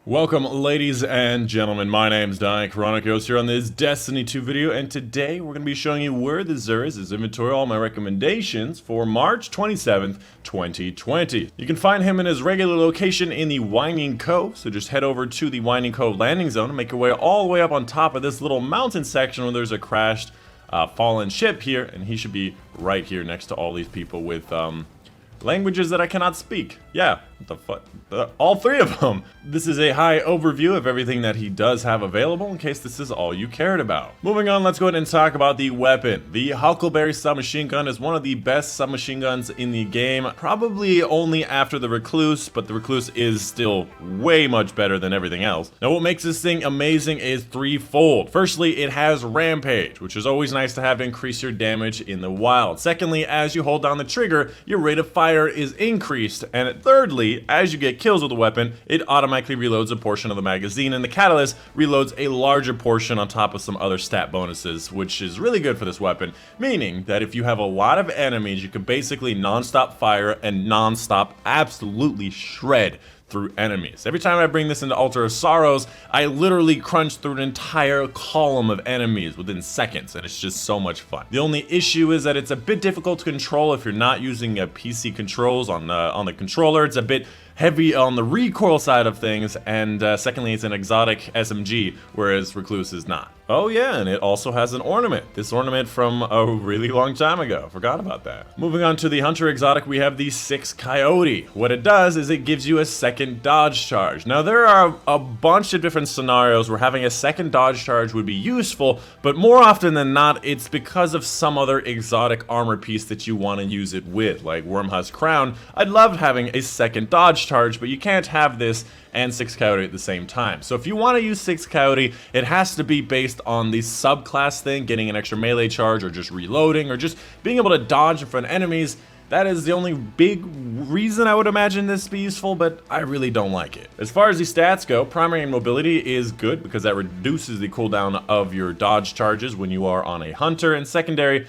Welcome, ladies and gentlemen. My name's Dychronic here on this Destiny 2 video, and today we're going to be showing you where the Xur is inventory, all my recommendations for March 27th, 2020. You can find him in his regular location in the Winding Cove, so just head over to the Winding Cove landing zone and make your way all the way up on top of this little mountain section where there's a crashed, fallen ship here, and he should be right here next to all these people with, languages that I cannot speak. Yeah, what the fuck? All three of them. This is a high overview of everything that he does have available in case this is all you cared about. Moving on, let's go ahead and talk about the weapon. The Huckleberry submachine gun is one of the best submachine guns in the game, probably only after the Recluse, but the Recluse is still way much better than everything else. Now, what makes this thing amazing is threefold. Firstly, it has Rampage, which is always nice to have to increase your damage in the wild. Secondly, as you hold down the trigger, your rate of fire is increased, and thirdly, as you get kills with the weapon, it automatically reloads a portion of the magazine, and the catalyst reloads a larger portion on top of some other stat bonuses, which is really good for this weapon, meaning that if you have a lot of enemies, you can basically non-stop fire and non-stop absolutely shred through enemies. Every time I bring this into Altar of Sorrows, I literally crunch through an entire column of enemies within seconds, and it's just so much fun. The only issue is that it's a bit difficult to control if you're not using PC controls on the controller. It's a bit heavy on the recoil side of things, and secondly, it's an exotic SMG, whereas Recluse is not. Oh yeah, and it also has an ornament. This ornament from a really long time ago. Forgot about that. Moving on to the Hunter exotic, we have the 6 Coyote. What it does is it gives you a second dodge charge. Now, there are a bunch of different scenarios where having a second dodge charge would be useful, but more often than not, it's because of some other exotic armor piece that you want to use it with, like Wormhusk Crown. I'd love having a second dodge charge, but you can't have this and 6 Coyote at the same time. So if you want to use 6 Coyote, it has to be based on the subclass thing, getting an extra melee charge, or just reloading, or just being able to dodge in front of enemies. That is the only big reason I would imagine this to be useful, but I really don't like it. As far as the stats go, primary and mobility is good because that reduces the cooldown of your dodge charges when you are on a hunter, and secondary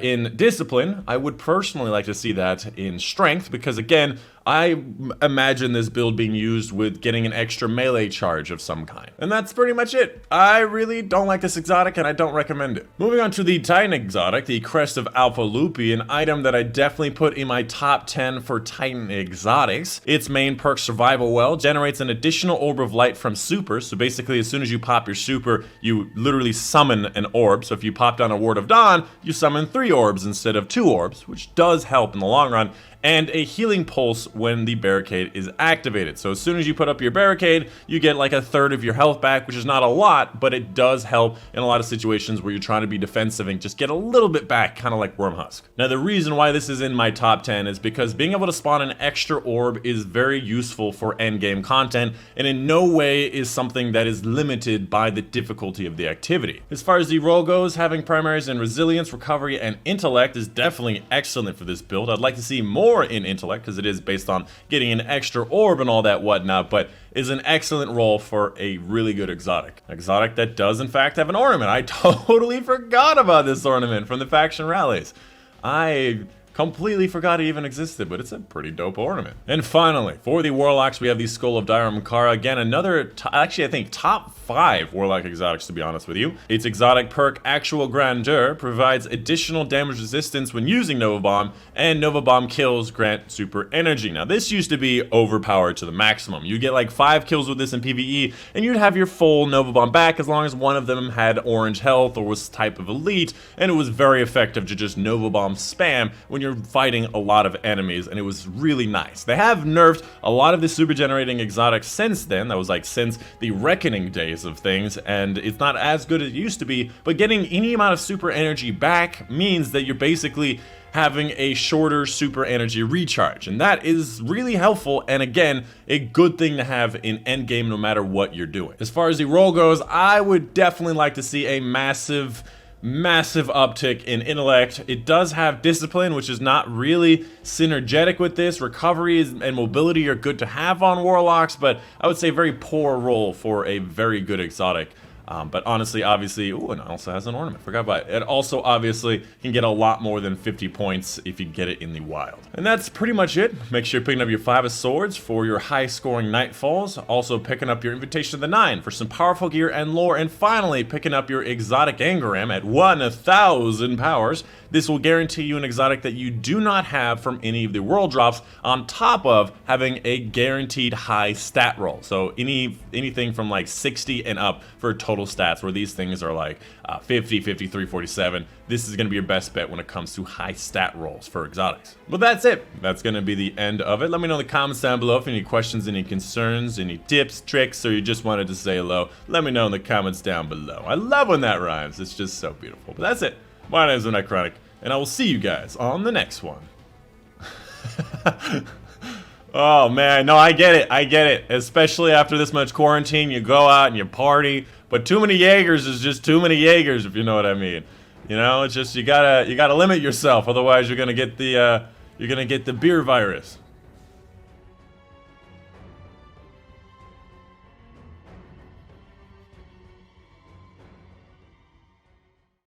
in discipline, I would personally like to see that in strength because, again, I imagine this build being used with getting an extra melee charge of some kind. And that's pretty much it. I really don't like this exotic and I don't recommend it. Moving on to the Titan exotic, the Crest of Alpha Lupi, an item that I definitely put in my top 10 for Titan exotics. Its main perk, Survival Well, generates an additional orb of light from super. So basically, as soon as you pop your super, you literally summon an orb. So if you pop down a Ward of Dawn, you summon 3 orbs instead of 2 orbs, which does help in the long run. And a healing pulse when the barricade is activated. So as soon as you put up your barricade, you get like a third of your health back, which is not a lot, but it does help in a lot of situations where you're trying to be defensive and just get a little bit back, kind of like Wormhusk. Now, the reason why this is in my top 10 is because being able to spawn an extra orb is very useful for endgame content, and in no way is something that is limited by the difficulty of the activity. As far as the role goes, having primaries in resilience, recovery, and intellect is definitely excellent for this build. I'd like to see more in intellect because it is based on getting an extra orb and all that whatnot, but is an excellent role for a really good exotic. Exotic that does in fact have an ornament. I totally forgot about this ornament from the faction rallies. I completely forgot it even existed, but it's a pretty dope ornament. And finally, for the Warlocks, we have the Skull of Dire Makara. Again, another, actually I think top 5 Warlock exotics, to be honest with you. Its exotic perk, Actual Grandeur, provides additional damage resistance when using Nova Bomb, and Nova Bomb kills grant super energy. Now, this used to be overpowered to the maximum. You get like 5 kills with this in PvE, and you'd have your full Nova Bomb back as long as one of them had orange health or was type of elite, and it was very effective to just Nova Bomb spam when you're fighting a lot of enemies, and it was really nice. They have nerfed a lot of the super generating exotics since then. That was like since the Reckoning days of things, and it's not as good as it used to be, but getting any amount of super energy back means that you're basically having a shorter super energy recharge, and that is really helpful, and again, a good thing to have in endgame no matter what you're doing. As far as the role goes, I would definitely like to see a massive uptick in intellect. It does have discipline, which is not really synergetic with this. Recovery and mobility are good to have on Warlocks, but I would say very poor role for a very good exotic. But honestly, obviously, ooh, and it also has an ornament. Forgot about it. It also obviously can get a lot more than 50 points if you get it in the wild. And that's pretty much it. Make sure you're picking up your 5 of Swords for your high-scoring Nightfalls. Also picking up your Invitation of the Nine for some powerful gear and lore. And finally, picking up your exotic Engram at 1,000 powers. This will guarantee you an exotic that you do not have from any of the world drops, on top of having a guaranteed high stat roll. So anything from like 60 and up for total stats, where these things are like 50, 53, 47. This is going to be your best bet when it comes to high stat rolls for exotics. But that's it. That's going to be the end of it. Let me know in the comments down below if any questions, any concerns, any tips, tricks, or you just wanted to say hello. Let me know in the comments down below. I love when that rhymes. It's just so beautiful. But that's it. My name is Dychronic, and I will see you guys on the next one. Oh man, no, I get it. Especially after this much quarantine, you go out and you party, but too many Jaegers is just too many Jaegers, if you know what I mean. You know, it's just you gotta limit yourself, otherwise you're gonna get the beer virus.